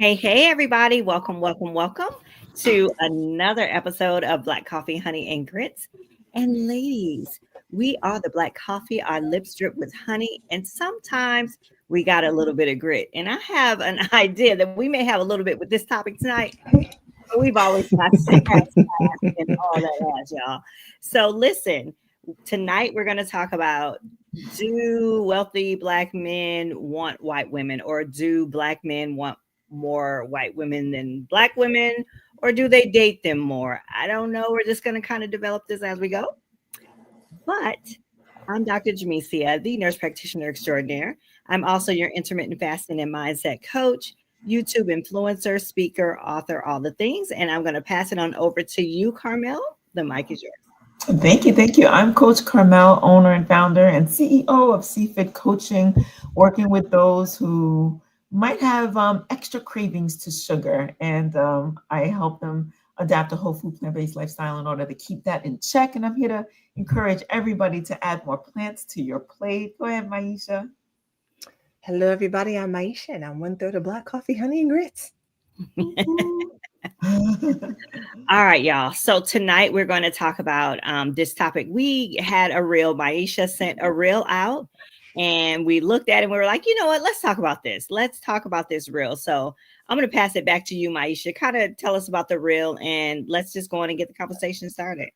Hey, everybody. Welcome to another episode of Black Coffee, Honey, and Grits. And ladies, we are the Black Coffee. Our lips drip with honey, and sometimes we got a little bit of grit. And I have an idea that we may have a little bit with this topic tonight. But we've always got sass, class, and all that as y'all. So listen, tonight we're going to talk about, do wealthy Black men want white women, or do Black men want more white women than Black women, or do they date them more? I don't know. We're just going to kind of develop this as we go. But I'm Dr. Jamesia, the nurse practitioner extraordinaire. I'm also your intermittent fasting and mindset coach, YouTube influencer, speaker, author, all the things. And I'm going to pass it on over to you, Carmel. The mic is yours. Thank you. Thank you. I'm Coach Carmel, owner and founder and CEO of CFIT Coaching, working with those who might have extra cravings to sugar. And I help them adapt a whole food, plant-based lifestyle in order to keep that in check. And I'm here to encourage everybody to add more plants to your plate. Go ahead, Maisha. Hello, everybody. I'm Maisha, and I'm 1/3 of Black Coffee, Honey, and Grits. All right, y'all. So tonight we're going to talk about this topic. We had a reel. Maisha sent a reel out, and we looked at it and we were like, you know what? Let's talk about this. Let's talk about this reel. So I'm going to pass it back to you, Maisha. Kind of tell us about the reel, and let's just go on and get the conversation started.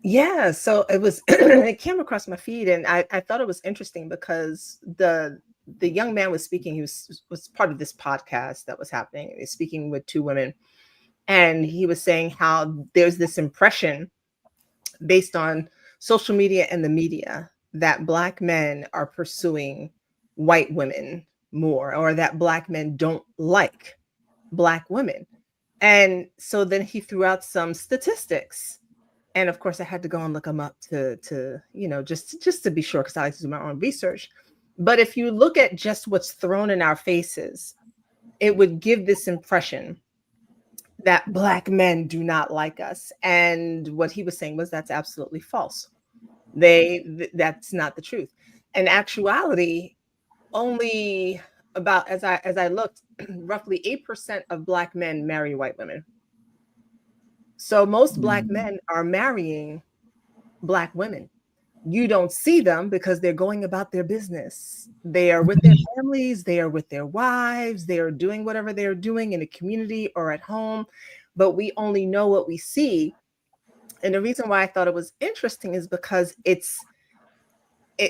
Yeah, so it was. It came across my feed, and I thought it was interesting because the young man was speaking. He was part of this podcast that was happening. He was speaking with two women, and he was saying how there's this impression based on social media and the media that Black men are pursuing white women more, or that Black men don't like Black women. And so then he threw out some statistics. And of course, I had to go and look them up to just to be sure, because I like to do my own research. But if you look at just what's thrown in our faces, it would give this impression that Black men do not like us. And what he was saying was that's absolutely false. That's not the truth. In actuality, only about, as I looked, roughly 8% of Black men marry white women. So most Black men are marrying Black women. You don't see them because they're going about their business. They are with their families, they are with their wives, they are doing whatever they're doing in the community or at home, but we only know what we see. And the reason why I thought it was interesting is because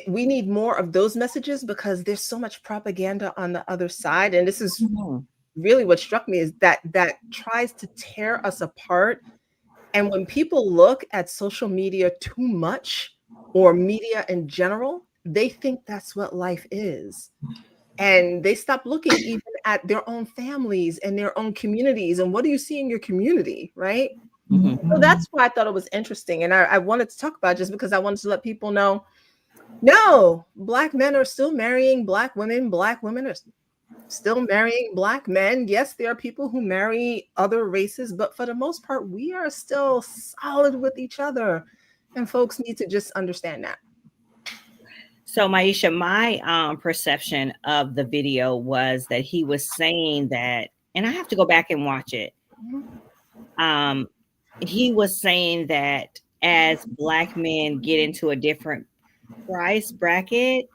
we need more of those messages, because there's so much propaganda on the other side. And this is really what struck me, is that tries to tear us apart. And when people look at social media too much, or media in general, they think that's what life is. And they stop looking even at their own families and their own communities. And what do you see in your community, right? So that's why I thought it was interesting. And I wanted to talk about it, just because I wanted to let people know, no, Black men are still marrying Black women. Black women are still marrying Black men. Yes, there are people who marry other races, but for the most part, we are still solid with each other. And folks need to just understand that. So, Maisha, my perception of the video was that he was saying that, and I have to go back and watch it. He was saying that as Black men get into a different price bracket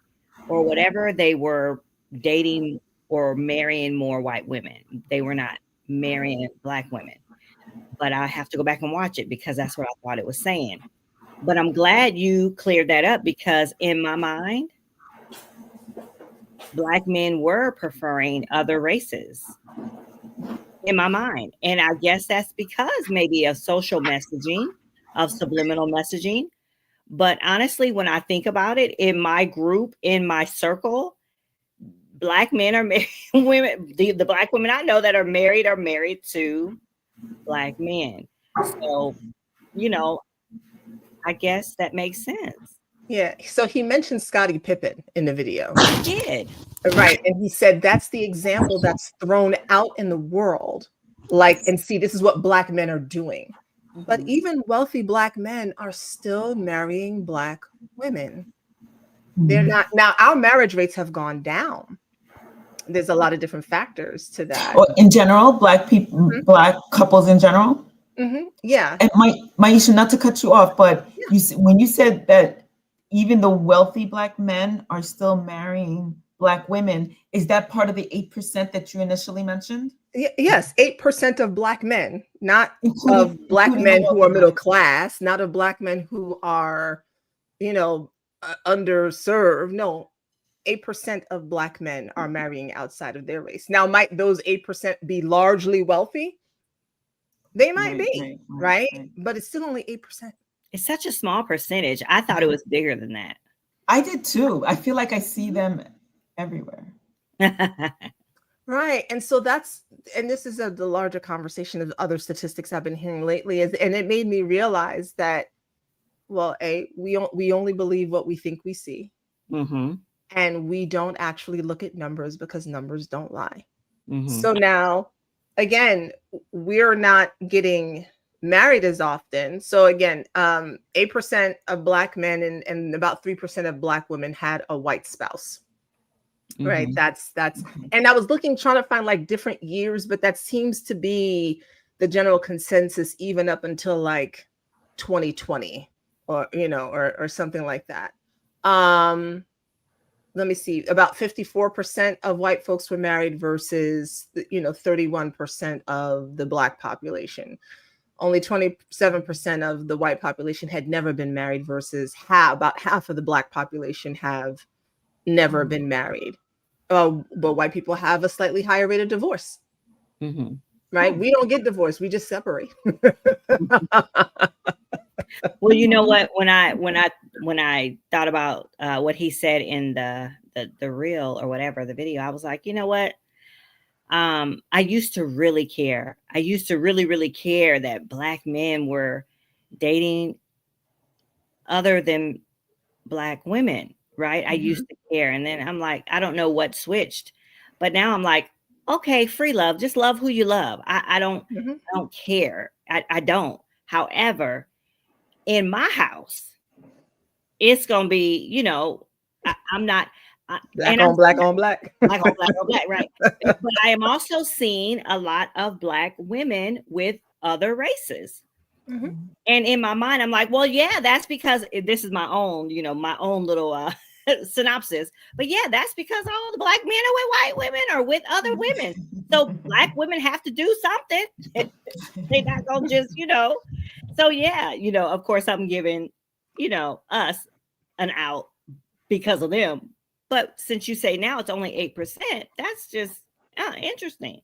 or whatever, they were dating or marrying more white women. They were not marrying Black women. But I have to go back and watch it, because that's what I thought it was saying. But I'm glad you cleared that up, because in my mind, Black men were preferring other races in my mind. And I guess that's because maybe of social messaging, of subliminal messaging. But honestly, when I think about it, in my group, in my circle, Black men are married, women, the Black women I know that are married to Black men. So, I guess that makes sense. Yeah. So he mentioned Scottie Pippen in the video. He did. Right. And he said that's the example that's thrown out in the world. Like, and see, this is what Black men are doing. But even wealthy Black men are still marrying Black women. They're not. Now, our marriage rates have gone down. there's a lot of different factors to that. Or in general, Black people, Mhm. Black couples in general. Yeah. And Maisha, not to cut you off, but when you said that even the wealthy Black men are still marrying Black women, is that part of the 8% that you initially mentioned? Yes, 8% of Black men, not Including, of Black including men the who are wealthy middle Black. class, not of Black men who are, underserved. No, 8% of Black men are marrying outside of their race. Now, might those 8% be largely wealthy? They might be, right? But it's still only 8%. It's such a small percentage. I thought it was bigger than that. I did too. I feel like I see them everywhere. Right. And so and this is the larger conversation of other statistics I've been hearing lately, and it made me realize that, well, we only believe what we think we see. Mm-hmm. And we don't actually look at numbers because numbers don't lie. Mm-hmm. So now, again, we're not getting married as often. So again, 8% of Black men and about 3% of Black women had a white spouse. Mm-hmm. Right. That's, and I was trying to find like different years, but that seems to be the general consensus even up until like 2020 or, or something like that. Let me see, about 54% of white folks were married versus, 31% of the Black population. Only 27% of the white population had never been married versus about half of the Black population have never been married. But white people have a slightly higher rate of divorce. Mm-hmm. Right? We don't get divorced. We just separate. Well, you know what? When I thought about what he said in the reel or whatever, the video, I was like, you know what? I used to really care. I used to really, really care that Black men were dating other than Black women, right? I used to care. And then I'm like, I don't know what switched, but now I'm like, okay, free love, just love who you love. I don't care. I don't. However, in my house, it's gonna be, I'm not Black on black on black. Black on black on black, right? But I am also seeing a lot of Black women with other races. And in my mind, I'm like, well, yeah, that's because this is my own, my own little synopsis. But yeah, that's because all the Black men are with white women or with other women. So Black women have to do something. They're not gonna just, So yeah, of course I'm giving, us an out because of them. But since you say now it's only 8%, that's just interesting.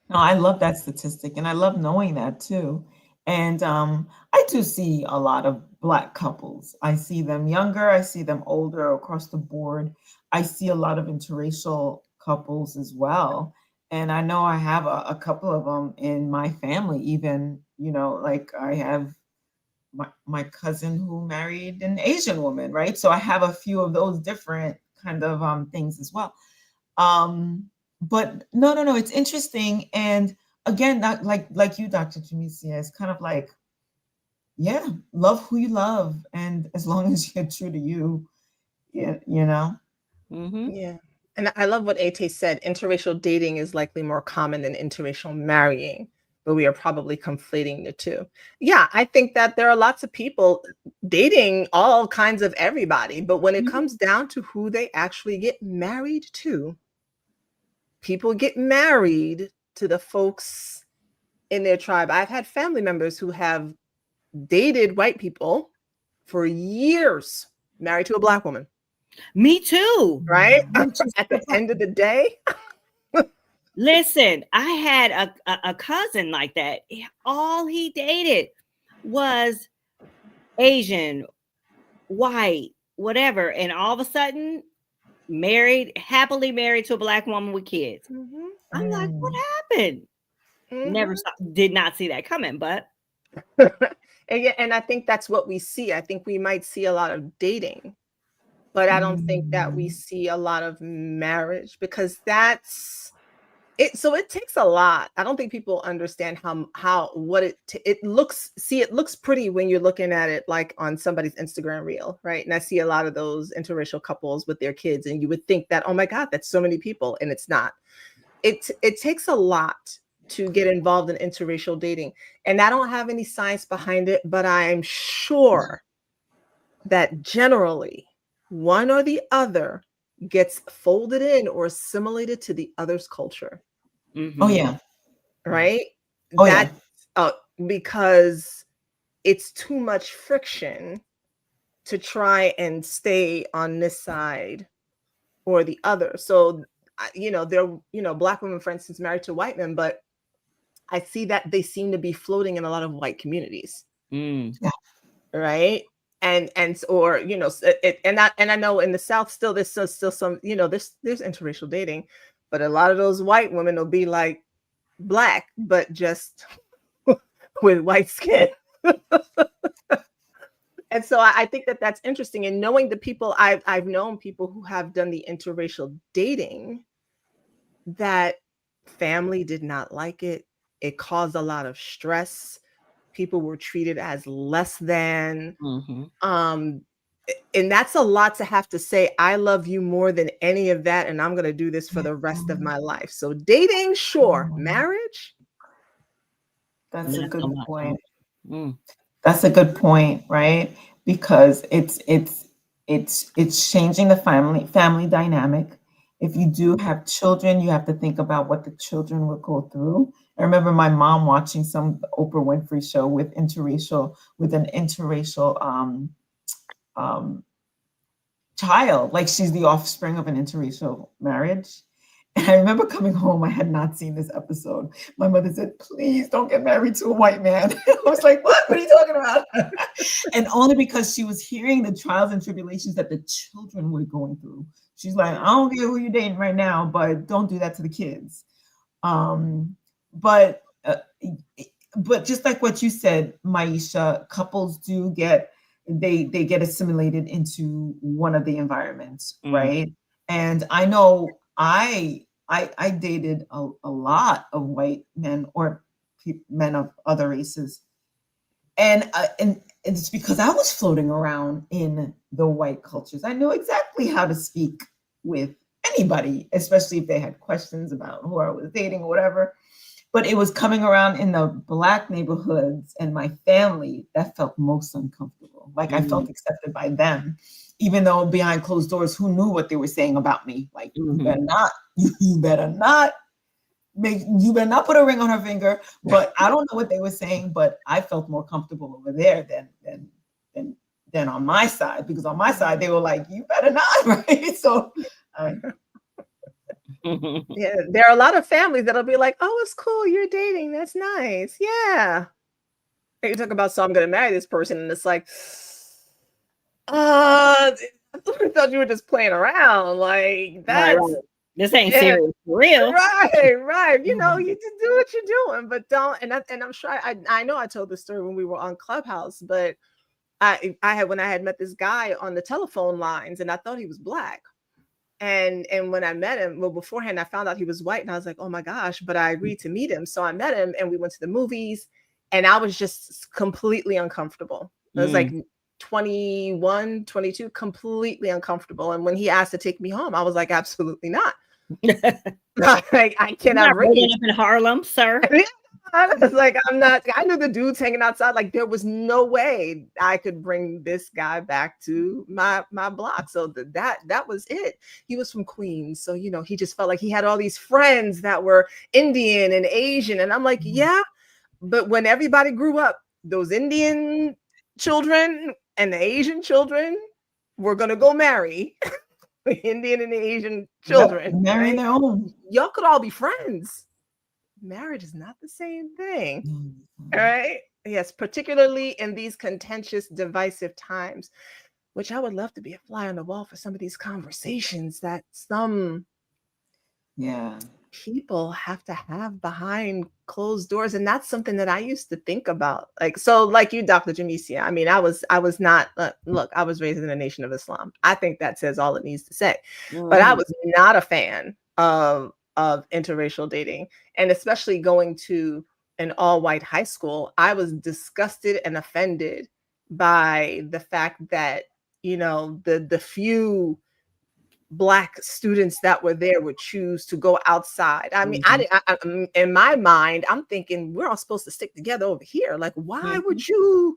No, I love that statistic, and I love knowing that too. And I do see a lot of Black couples. I see them younger, I see them older across the board. I see a lot of interracial couples as well. And I know I have a couple of them in my family, even, like I have my cousin who married an Asian woman, right? So I have a few of those different kind of things as well. But no, it's interesting. And again, not like you, Dr. Jamesia, it's kind of like, yeah, love who you love, and as long as you're true to you, yeah, Yeah. And I love what Ate said. Interracial dating is likely more common than interracial marrying, but we are probably conflating the two. Yeah, I think that there are lots of people dating all kinds of everybody, but when it comes down to who they actually get married to, people get married to the folks in their tribe. I've had family members who have dated white people for years, married to a Black woman. Me too. Right? At the end of the day. Listen, I had a cousin like that. All he dated was Asian, white, whatever. And all of a sudden, happily married to a Black woman with kids. I'm like, what happened? Did not see that coming, but. And I think that's what we see. I think we might see a lot of dating, but I don't think that we see a lot of marriage, because that's So it takes a lot. I don't think people understand it looks. See, it looks pretty when you're looking at it like on somebody's Instagram reel, right? And I see a lot of those interracial couples with their kids, and you would think that, oh my God, that's so many people, and it's not. It takes a lot to get involved in interracial dating, and I don't have any science behind it, but I'm sure that generally one or the other gets folded in or assimilated to the other's culture. Oh yeah. Right? Oh yeah. Because it's too much friction to try and stay on this side or the other. So, there, Black women, for instance, married to white men, but I see that they seem to be floating in a lot of white communities. Yeah. Right? And or and I know in the South still there's still some, there's interracial dating, but a lot of those white women will be like Black, but just with white skin. And so I think that that's interesting. And knowing the people I've known people who have done the interracial dating, that family did not like it. It caused a lot of stress. People were treated as less than. And that's a lot to have to say, I love you more than any of that, and I'm going to do this for the rest of my life. So dating, sure. Marriage? That's a good point. That's a good point, right? Because it's changing the family dynamic. If you do have children, you have to think about what the children will go through. I remember my mom watching some Oprah Winfrey show with an interracial child, like she's the offspring of an interracial marriage. And I remember coming home, I had not seen this episode. My mother said, please don't get married to a white man. I was like, what are you talking about? And only because she was hearing the trials and tribulations that the children were going through. She's like, I don't care who you're dating right now, but don't do that to the kids. But just like what you said, Maisha, couples do get assimilated into one of the environments, right? And I know I dated a lot of white men or men of other races, and it's because I was floating around in the white cultures. I knew exactly how to speak with anybody, especially if they had questions about who I was dating or whatever. But it was coming around in the Black neighborhoods and my family that felt most uncomfortable. Like I felt accepted by them, even though behind closed doors, who knew what they were saying about me? Like, you better not put a ring on her finger. But I don't know what they were saying, but I felt more comfortable over there than on my side, because on my side they were like, you better not, right? So yeah, there are a lot of families that'll be like, oh, it's cool, you're dating, that's nice. Yeah. And you talk about, so I'm gonna marry this person, and it's like, I thought you were just playing around. Like that's right. This ain't serious for real. Right. You know, you just do what you're doing, but don't. And I'm sure I know I told this story when we were on Clubhouse, but I had met this guy on the telephone lines, and I thought he was Black. And when I met him, well, beforehand, I found out he was white, and I was like, oh my gosh, but I agreed to meet him. So I met him, and we went to the movies, and I was just completely uncomfortable. I was like 21, 22, completely uncomfortable. And when he asked to take me home, I was like, absolutely not. Like, I cannot bring you up in Harlem, sir. I was like, I'm not. I knew the dudes hanging outside. Like, there was no way I could bring this guy back to my block. So that was it. He was from Queens, so you know, he just felt like he had all these friends that were Indian and Asian, and I'm like, yeah. But when everybody grew up, those Indian children and the Asian children were gonna go marry the Indian and the Asian children, marrying their own. Y'all could all be friends. Marriage is not the same thing. All right. Yes, particularly in these contentious, divisive times, which I would love to be a fly on the wall for some of these conversations that some people have to have behind closed doors. And that's something that I used to think about. Like, so like you, Dr. Jamesia, I mean, I was not, look, I was raised in a nation of Islam. I think that says all it needs to say, but I was not a fan of of interracial dating, and especially going to an all-white high school. I was disgusted and offended by the fact that, you know, the few Black students that were there would choose to go outside. I mean, in my mind, I'm thinking we're all supposed to stick together over here. Like, why would you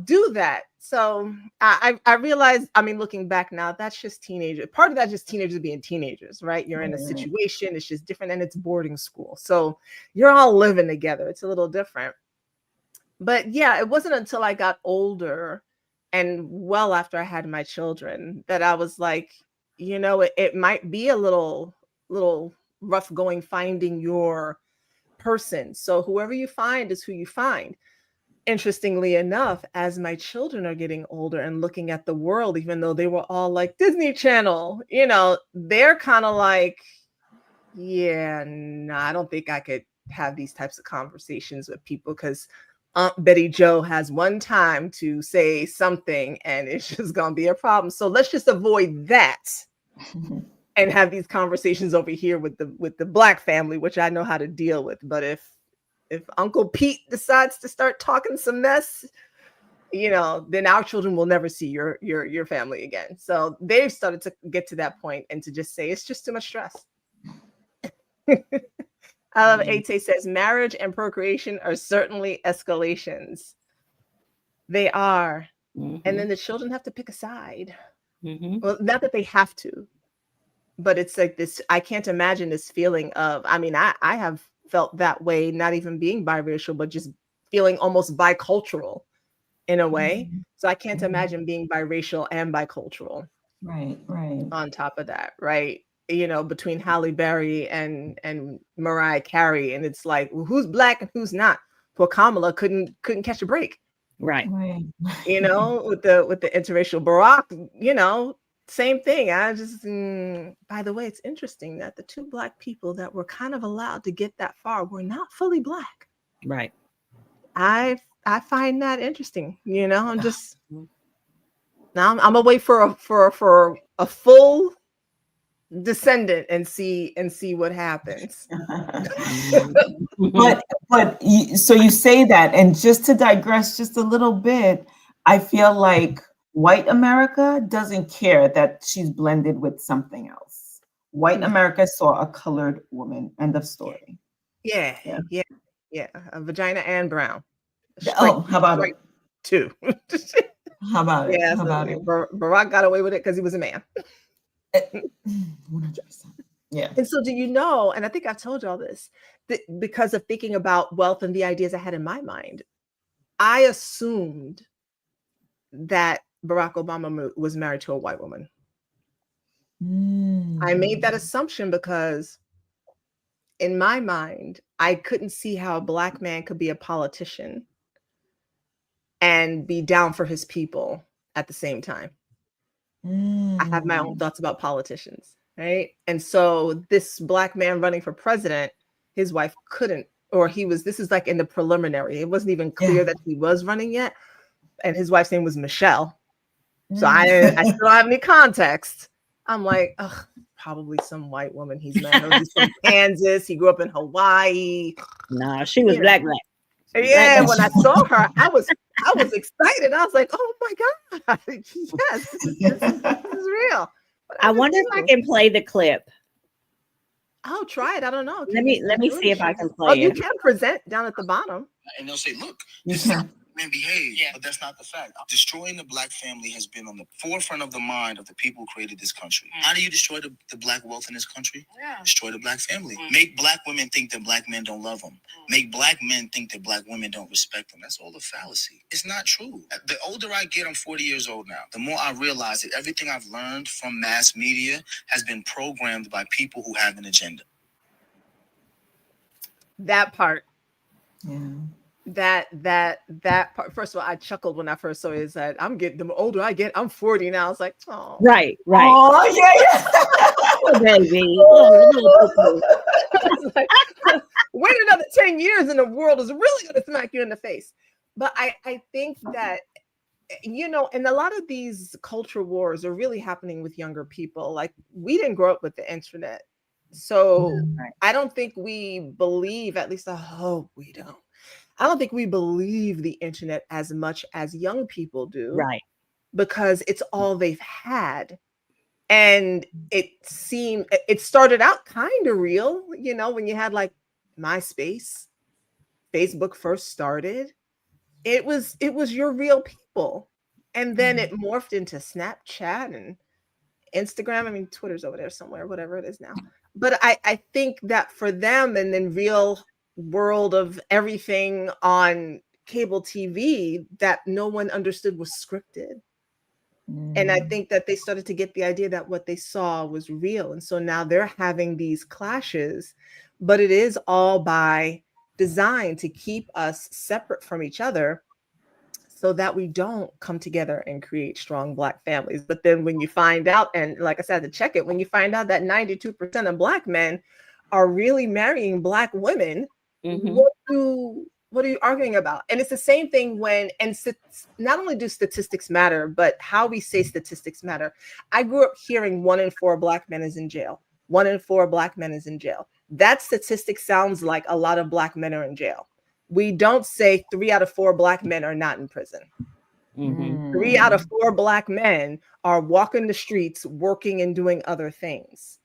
do that? So I realized, I mean, looking back now, that's just teenagers. Part of that just teenagers being teenagers, right? You're in a situation, it's just different, and it's boarding school. So you're all living together. It's a little different. But yeah, it wasn't until I got older and well after I had my children that I was like, you know, it might be a little rough going finding your person. So whoever you find is who you find. Interestingly enough, as my children are getting older and looking at the world, even though they were all like Disney Channel, you know, they're kind of like, yeah, no, I don't think I could have these types of conversations with people because Aunt Betty Joe has one time to say something and it's just going to be a problem. So let's just avoid that and have these conversations over here with the Black family, which I know how to deal with. But if Uncle Pete decides to start talking some mess, you know, then our children will never see your family again. So they've started to get to that point and to just say it's just too much stress. I love Ate says marriage and procreation are certainly escalations. They are. And then the children have to pick a side. Well, not that they have to, but it's like this, I can't imagine this feeling of, I mean, I have felt that way, not even being biracial, but just feeling almost bicultural in a way. So I can't imagine being biracial and bicultural. Right. On top of that, right? You know, between Halle Berry and Mariah Carey, and it's like, well, who's Black and who's not? Poor Kamala couldn't catch a break. Right. You know, with the interracial Barack, you know, same thing. I just, by the way, it's interesting that the two Black people that were kind of allowed to get that far were not fully Black. Right. I find that interesting. You know, I'm just now I'm gonna wait for a full descendant and see what happens. but so you say that, and just to digress just a little bit, I feel like white America doesn't care that she's blended with something else. White America saw a colored woman. End of story. Yeah. A vagina and brown. How about it? Too. How about it? Yeah, How about it? Barack got away with it because he was a man. 100%. Yeah. And so do you know, and I think I've told y'all this, that because of thinking about wealth and the ideas I had in my mind, I assumed that Barack Obama was married to a white woman. I made that assumption because in my mind, I couldn't see how a Black man could be a politician and be down for his people at the same time. I have my own thoughts about politicians, right? And so this Black man running for president, his wife couldn't, or this is like in the preliminary. It wasn't even clear that he was running yet. And his wife's name was Michelle. So I still don't have any context. I'm like, ugh, probably some white woman he's married. He's from Kansas. He grew up in Hawaii. Nah, she was black. Yeah, when I saw her, I was excited. I was like, oh my God. Yes, this is real. But I wonder if I can play the clip. I'll try it. I don't know. Let me see if I can play it. You can present down at the bottom. And they'll say, look, this is how men behave. Yeah. But that's not the fact. Destroying the Black family has been on the forefront of the mind of the people who created this country. How do you destroy the Black wealth in this country? Destroy the Black family. Make Black women think that Black men don't love them. Make Black men think that Black women don't respect them. That's all a fallacy. It's not true. The older I get, I'm 40 years old now, the more I realize that everything I've learned from mass media has been programmed by people who have an agenda. That part. Yeah. That part. First of all, I chuckled when I first saw it. Is that the older I get, I'm 40 now. I was like, oh, right. Oh yeah. Oh, baby. Like, wait another 10 years and the world is really going to smack you in the face. But I think that, you know, and a lot of these culture wars are really happening with younger people. Like, we didn't grow up with the internet. So Right. I don't think we believe, at least I hope we don't. I don't think we believe the internet as much as young people do, Right. because it's all they've had. And it started out kind of real, when you had like MySpace, Facebook first started. It was your real people. And then it morphed into Snapchat and Instagram. I mean, Twitter's over there somewhere, whatever it is now. But I think that for them, and then real world of everything on cable TV, that no one understood was scripted. And I think that they started to get the idea that what they saw was real. And so now they're having these clashes, but it is all by design to keep us separate from each other so that we don't come together and create strong Black families. But then when you find out, and like I said, to check it, when you find out that 92% of Black men are really marrying Black women, Mhm. what are you arguing about? And it's the same thing not only do statistics matter, but how we say statistics matter. I grew up hearing 1 in 4 Black men is in jail. 1 in 4 Black men is in jail. That statistic sounds like a lot of Black men are in jail. We don't say 3 out of 4 Black men are not in prison. Mhm. 3 out of 4 Black men are walking the streets, working and doing other things.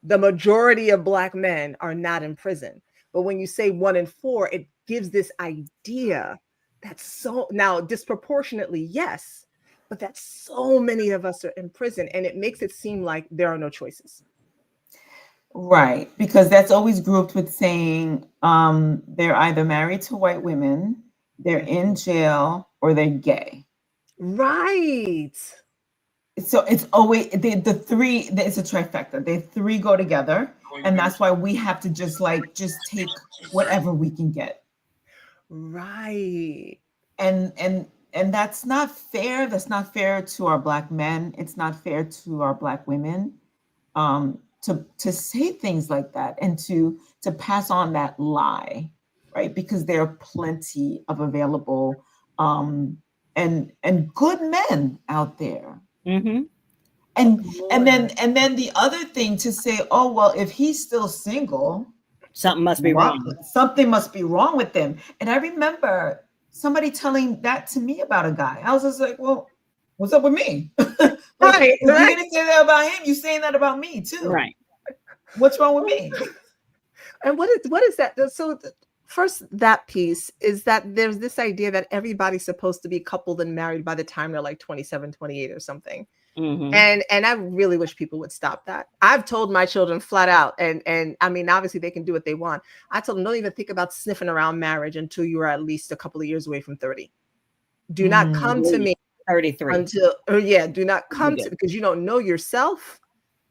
The majority of Black men are not in prison. But when you say 1 in 4, it gives this idea that now disproportionately, yes, but that so many of us are in prison, and it makes it seem like there are no choices. Right, because that's always grouped with saying they're either married to white women, they're in jail, or they're gay. Right. So it's always the three. It's a trifecta. The 3 go together, and that's why we have to just take whatever we can get. Right. And that's not fair. That's not fair to our Black men. It's not fair to our Black women. To say things like that and to pass on that lie, right? Because there are plenty of available and good men out there. Mm-hmm. And then the other thing to say, oh well, if he's still single, something must be wrong. Something must be wrong with him. And I remember somebody telling that to me about a guy. I was just like, well, what's up with me? Right. You didn't say that about him. You're saying that about me too. Right. What's wrong with me? And what is that? So first, that piece is that there's this idea that everybody's supposed to be coupled and married by the time they're like 27, 28 or something. Mm-hmm. And I really wish people would stop that. I've told my children flat out, and I mean, obviously they can do what they want. I told them, don't even think about sniffing around marriage until you are at least a couple of years away from 30. Do not come to me 33 do not come to, because you don't know yourself.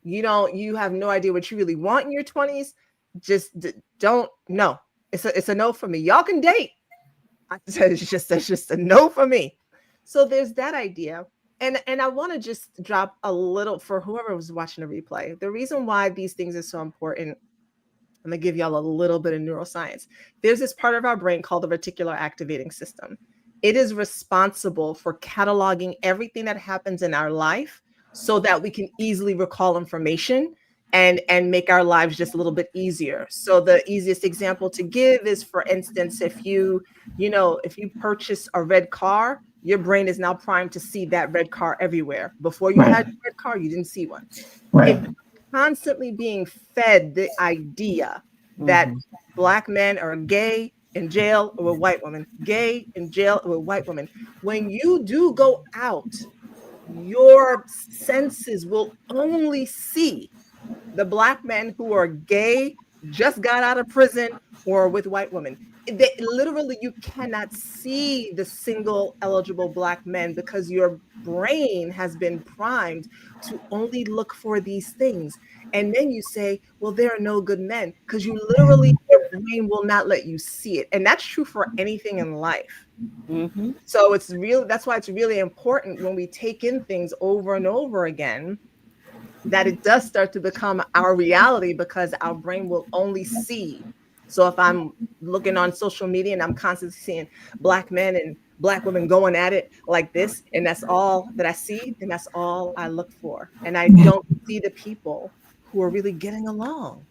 You have no idea what you really want in your 20s. Just don't. No, it's a no for me. Y'all can date. I said it's just a no for me. So there's that idea. And I want to just drop a little for whoever was watching the replay. The reason why these things are so important, I'm going to give y'all a little bit of neuroscience. There's this part of our brain called the reticular activating system. It is responsible for cataloging everything that happens in our life so that we can easily recall information and make our lives just a little bit easier. So the easiest example to give is, for instance, if you purchase a red car, your brain is now primed to see that red car everywhere. Before you had a red car, you didn't see one. Right. If constantly being fed the idea that Black men are gay, in jail, or with white women, gay, in jail, or with white women, when you do go out, your senses will only see the Black men who are gay, just got out of prison, or with white women. Literally, you cannot see the single eligible Black men because your brain has been primed to only look for these things. And then you say, well, there are no good men, because your brain will not let you see it. And that's true for anything in life. Mm-hmm. So that's why it's really important when we take in things over and over again, that it does start to become our reality, because our brain will only see. So if I'm looking on social media and I'm constantly seeing Black men and Black women going at it like this, and that's all that I see, and that's all I look for. And I don't see the people who are really getting along.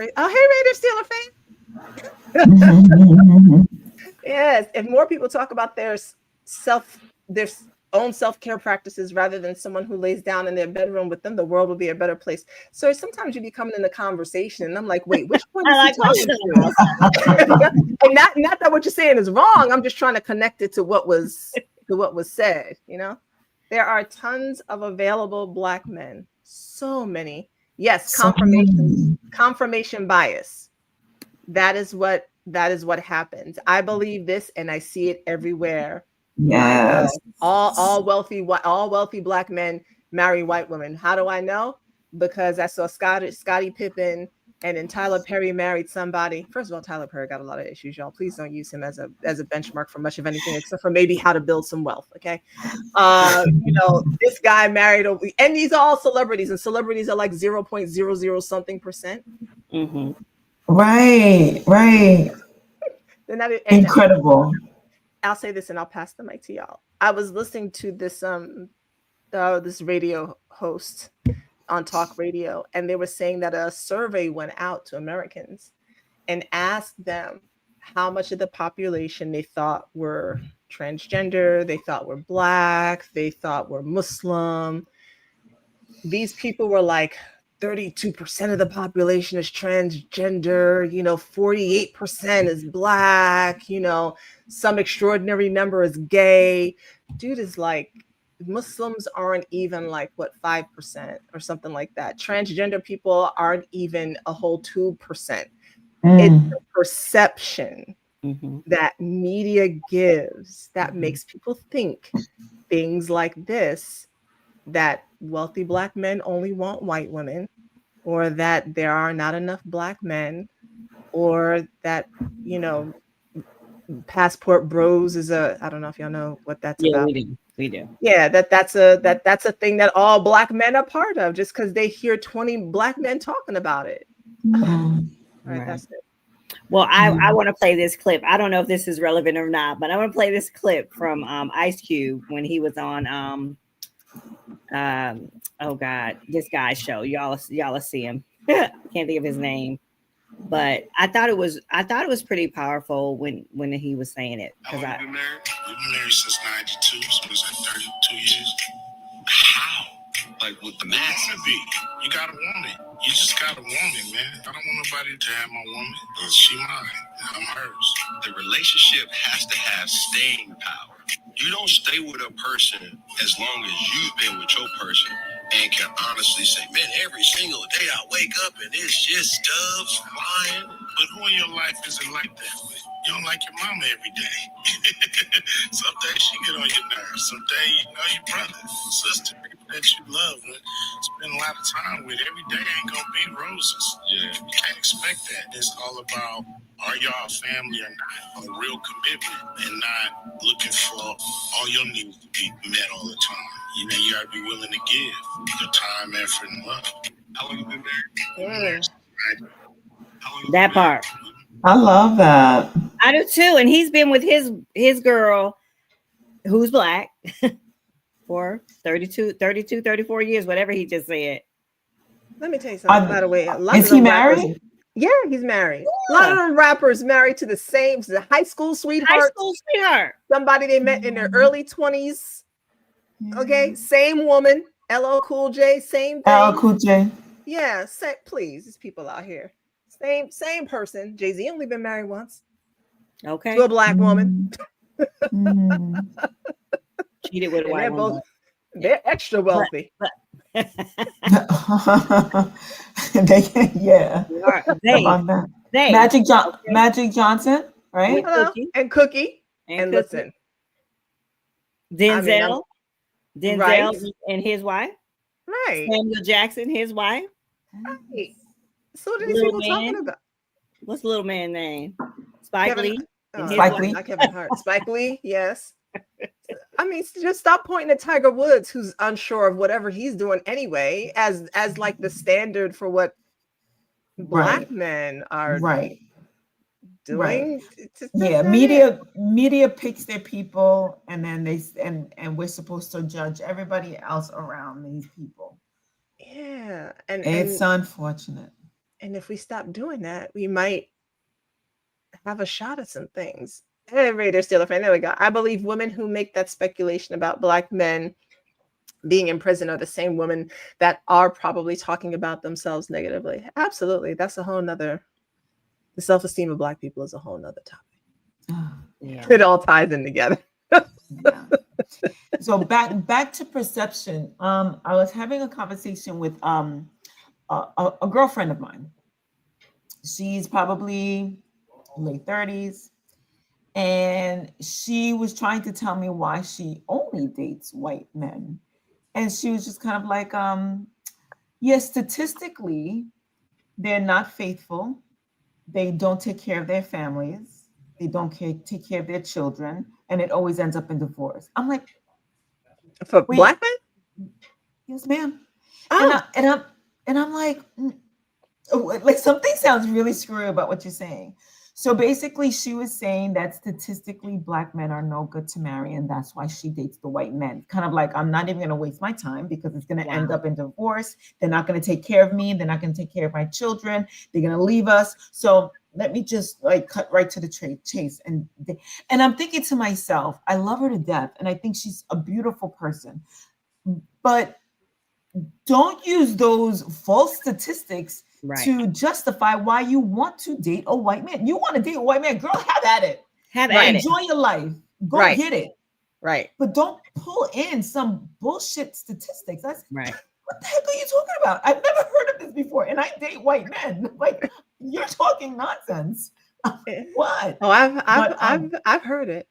crazy. Oh, hey, Raider Steeler fan. Yes, if more people talk about their own self-care practices rather than someone who lays down in their bedroom with them, the world will be a better place. So sometimes you be coming in the conversation, and I'm like, wait, which one is he talking to? And not that what you're saying is wrong. I'm just trying to connect it to what was said. You know, there are tons of available Black men. So many. Yes, confirmation bias. That is what happens. I believe this, and I see it everywhere. Yes. All wealthy Black men marry white women. How do I know? Because I saw Scottie Pippen and then Tyler Perry married somebody. First of all, Tyler Perry got a lot of issues, y'all. Please don't use him as a benchmark for much of anything except for maybe how to build some wealth. Okay. This guy married and these are all celebrities, and celebrities are like 0.00 something percent. Mm-hmm. Right. They're not incredible. I'll say this and I'll pass the mic to y'all. I was listening to this this radio host on talk radio, and they were saying that a survey went out to Americans and asked them how much of the population they thought were transgender, they thought were Black, they thought were Muslim. These people were like, 32% of the population is transgender, 48% is Black, some extraordinary number is gay. Dude is like, Muslims aren't even like 5% or something like that. Transgender people aren't even a whole 2%. It's the perception that media gives that makes people think things like this, that wealthy Black men only want white women, or that there are not enough Black men, or that, passport bros is I don't know if y'all know what that's about. We do. Yeah, that's a thing that all Black men are part of, just because they hear 20 Black men talking about it. All right, that's it. Well, I want to play this clip. I don't know if this is relevant or not, but I want to play this clip from Ice Cube when he was on oh God, this guy's show. Y'all will see him. Can't think of his name, but I thought it was pretty powerful when he was saying it. How long have you been married? We've been married since '92, so it's like 32 years. How? Like with the math? You gotta want it. You just gotta want it, man. I don't want nobody to have my woman, but she mine. I'm hers. The relationship has to have staying power. You don't stay with a person as long as you've been with your person and can honestly say, man, every single day I wake up and it's just doves flying. But who in your life isn't like that? You don't like your mama every day. Some days she get on your nerves. Some days, your brother, sister, people that you love, spend a lot of time with. Every day ain't gonna be roses. Yeah, you can't expect that. It's all about, are y'all family or not? A real commitment, and not looking for all your needs to be met all the time. You gotta be willing to give your time, effort, and love. How long you been married? That part. I love that. I do too. And he's been with his girl who's Black for 32, 34 years, whatever he just said. Let me tell you something, by the way. Is he married? Yeah, he's married. A lot of them rappers married to the high school sweetheart. Somebody they met in their early 20s. Okay, same woman. LL Cool J, same thing. LL Cool J. Yeah, please, there's people out here. Same person. Jay-Z only been married once. Okay. To a Black woman. Cheated with a white woman. They're extra wealthy. Magic Johnson, right? And Cookie. And listen. Denzel. Right. And his wife. Right. Samuel Jackson, his wife. Right. So what are these people talking about? What's the little man's name? Spike Lee. Spike Lee. Not Kevin Hart. Spike Lee, yes. Just stop pointing at Tiger Woods, who's unsure of whatever he's doing anyway, as like the standard for what Black men are doing. Yeah, media picks their people, and then and we're supposed to judge everybody else around these people. Yeah, and it's unfortunate. And if we stop doing that, we might have a shot at some things. Hey, Raider Steeler fan, there we go. I believe women who make that speculation about Black men being in prison are the same women that are probably talking about themselves negatively. Absolutely. That's a whole nother, the self-esteem of Black people is a whole nother topic. Yeah. It all ties in together. Yeah. So back to perception. I was having a conversation with a girlfriend of mine. She's probably late 30s, and she was trying to tell me why she only dates white men. And she was just kind of like, yes, statistically, they're not faithful. They don't take care of their families. They don't take care of their children, and it always ends up in divorce. I'm like, For wait, Black men? yes, ma'am. Oh. And I'm like, like something sounds really screwy about what you're saying. So basically, she was saying that statistically, Black men are no good to marry, and that's why she dates the white men. Kind of like, I'm not even going to waste my time because it's going to end up in divorce. They're not going to take care of me. They're not going to take care of my children. They're going to leave us. So let me just like cut right to the chase. And I'm thinking to myself, I love her to death, and I think she's a beautiful person. But don't use those false statistics to justify why you want to date a white man. You want to date a white man, girl, have at it. Enjoy your life. Go get it. Right. But don't pull in some bullshit statistics. That's right. What the heck are you talking about? I've never heard of this before. And I date white men. Like, you're talking nonsense. What? Oh, I've heard it.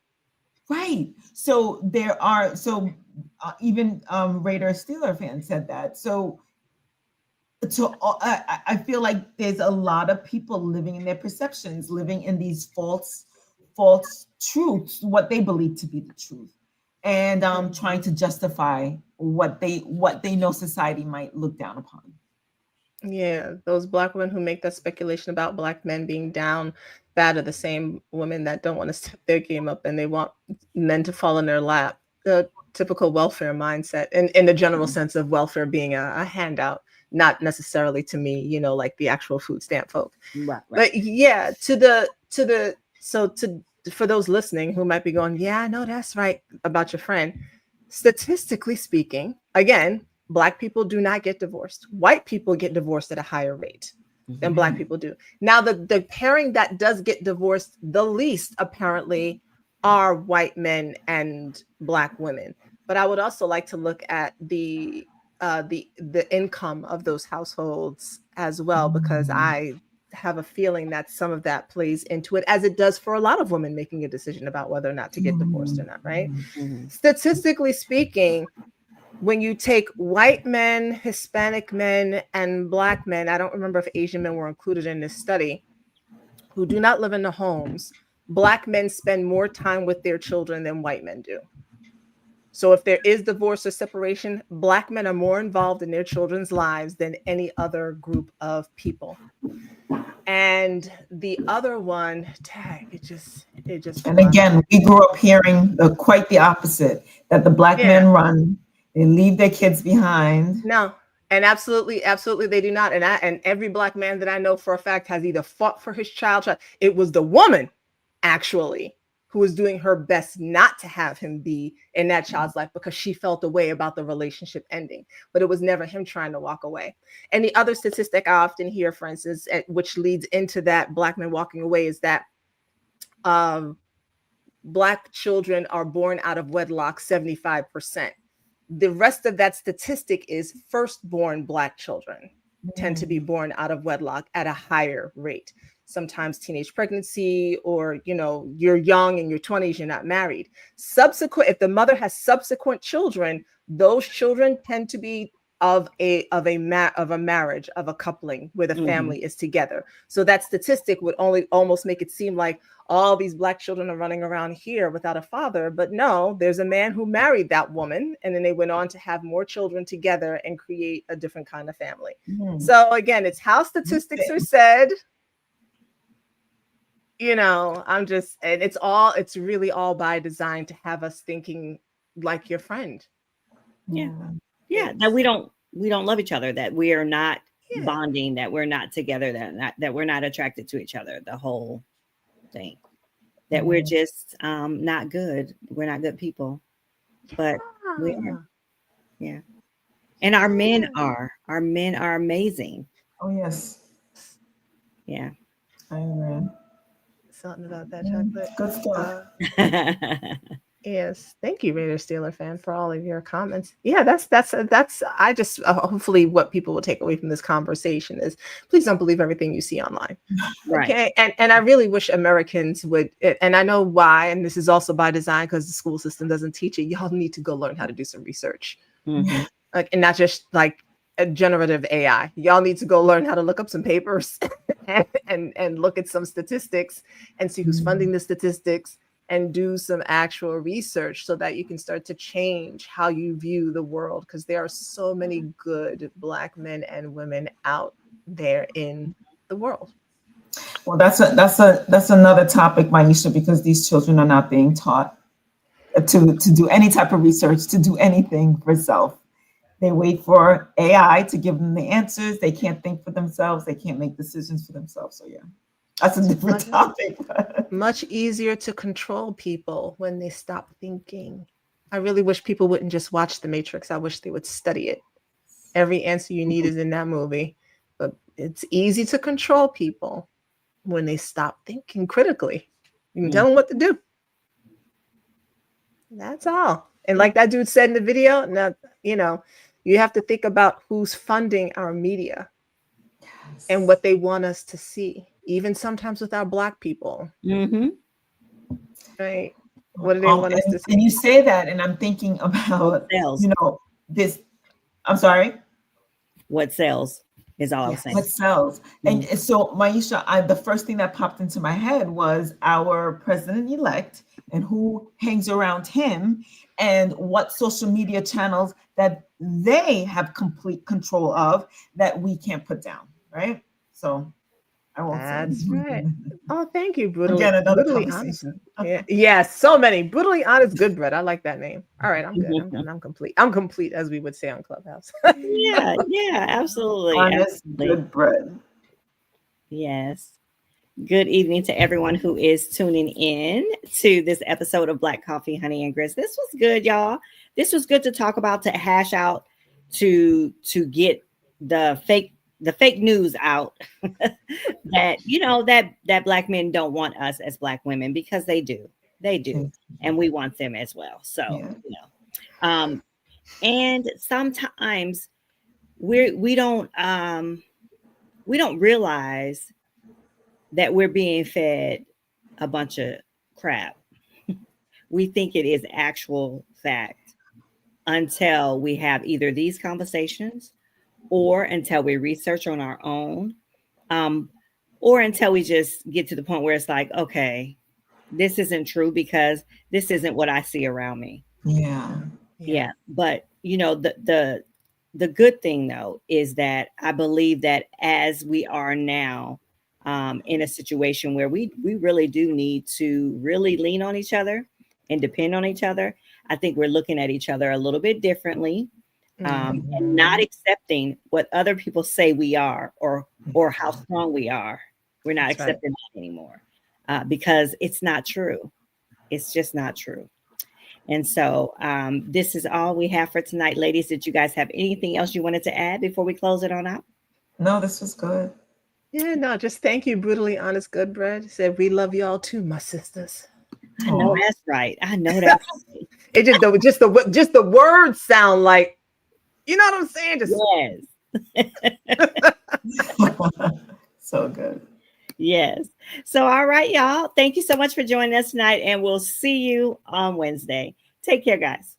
Right. So there are, even Raider Steeler fans said that. So I feel like there's a lot of people living in their perceptions, living in these false truths, what they believe to be the truth, and trying to justify what they know society might look down upon. Yeah, those Black women who make that speculation about Black men being down bad are the same women that don't want to step their game up, and they want men to fall in their lap. The typical welfare mindset, and in the general sense of welfare being a handout, not necessarily to me, like the actual food stamp folk. Right. But yeah, for those listening who might be going, yeah, I know that's right about your friend. Statistically speaking, again, Black people do not get divorced. White people get divorced at a higher rate than Black people do. Now, the pairing that does get divorced the least, apparently, are white men and Black women. But I would also like to look at the income of those households as well, because I have a feeling that some of that plays into it, as it does for a lot of women making a decision about whether or not to get divorced or not, right? Statistically speaking, when you take white men, Hispanic men, and Black men, I don't remember if Asian men were included in this study, who do not live in the homes, Black men spend more time with their children than white men do. So if there is divorce or separation, Black men are more involved in their children's lives than any other group of people. And the other one, it just. And again, we grew up hearing quite the opposite, that the Black men run, they leave their kids behind. No, and absolutely they do not. And every Black man that I know for a fact has either fought for his child. It was the woman, actually, who was doing her best not to have him be in that child's life because she felt a way about the relationship ending. But it was never him trying to walk away. And the other statistic I often hear, for instance, which leads into that Black men walking away, is that Black children are born out of wedlock 75%. The rest of that statistic is firstborn Black children tend to be born out of wedlock at a higher rate. Sometimes teenage pregnancy, or, you're young in your 20s, you're not married. If the mother has subsequent children, those children tend to be of a marriage, of a coupling where the family is together. So that statistic would only almost make it seem like all these Black children are running around here without a father. But no, there's a man who married that woman, and then they went on to have more children together and create a different kind of family. So again, it's how statistics are said. It's really all by design to have us thinking like your friend. Yeah. That we don't love each other, that we are not Yeah. bonding, that we're not together, that we're not attracted to each other, the whole thing, that we're just not good. We're not good people, but we are. Yeah. And our men are amazing. Oh, yes. Yeah. I agree. Something about that chocolate. Good stuff. Yes, thank you, Raider Steeler fan, for all of your comments. Yeah, that's. I just hopefully what people will take away from this conversation is please don't believe everything you see online. Right. Okay, and I really wish Americans would, and I know why, and this is also by design because the school system doesn't teach it. Y'all need to go learn how to do some research, Mhm. like, and not just like a generative AI. Y'all need to go learn how to look up some papers and look at some statistics and see who's funding the statistics and do some actual research so that you can start to change how you view the world, because there are so many good Black men and women out there in the world. Well, that's another topic, Maisha, because these children are not being taught to do any type of research, to do anything for self. They wait for AI to give them the answers. They can't think for themselves. They can't make decisions for themselves. So yeah, that's a different topic. Much easier to control people when they stop thinking. I really wish people wouldn't just watch The Matrix. I wish they would study it. Every answer you need is in that movie. But it's easy to control people when they stop thinking critically. You can tell them what to do. That's all. And like that dude said in the video, now, you know, you have to think about who's funding our media and what they want us to see, even sometimes with our Black people. Mhm. Right? What do they want us to see? And you say that, and I'm thinking about, Sales. you know, this. I'm sorry. What sells is all I was saying. What sells? And so, Maisha, the first thing that popped into my head was our president-elect and who hangs around him, and what social media channels that they have complete control of that we can't put down, right? So I won't That's say. right. Oh, thank you, brutally. Again, another Brutally conversation. honest. Yeah. Yes, so many. Brutally honest, good bread. I like that name. All right, I'm good. I'm done. I'm complete. I'm complete, as we would say on Clubhouse. Yeah, absolutely. Honest, Absolutely. good bread. Yes. Good evening to everyone who is tuning in to this episode of Black Coffee, Honey, and Grits. This was good, y'all. This was good to talk about, to hash out, to get the fake news out that, you know, that Black men don't want us as Black women, because they do, and we want them as well. So you know, and sometimes we don't realize that we're being fed a bunch of crap. We think it is actual fact until we have either these conversations, or until we research on our own, or until we just get to the point where it's like, okay, this isn't true because this isn't what I see around me. Yeah. But you know, the good thing though is that I believe that as we are now in a situation where we really do need to really lean on each other and depend on each other, I think we're looking at each other a little bit differently, and not accepting what other people say we are, or how strong we are. We're not accepting that anymore, because it's not true. It's just not true. And so this is all we have for tonight. Ladies, did you guys have anything else you wanted to add before we close it on out? No, this was good. Yeah, no, just thank you, brutally honest, good bread. Said we love y'all too, my sisters. I know that's right. I know that's right. It just the words sound like, you know what I'm saying? Just yes. So good. Yes. So, all right, y'all. Thank you so much for joining us tonight, and we'll see you on Wednesday. Take care, guys.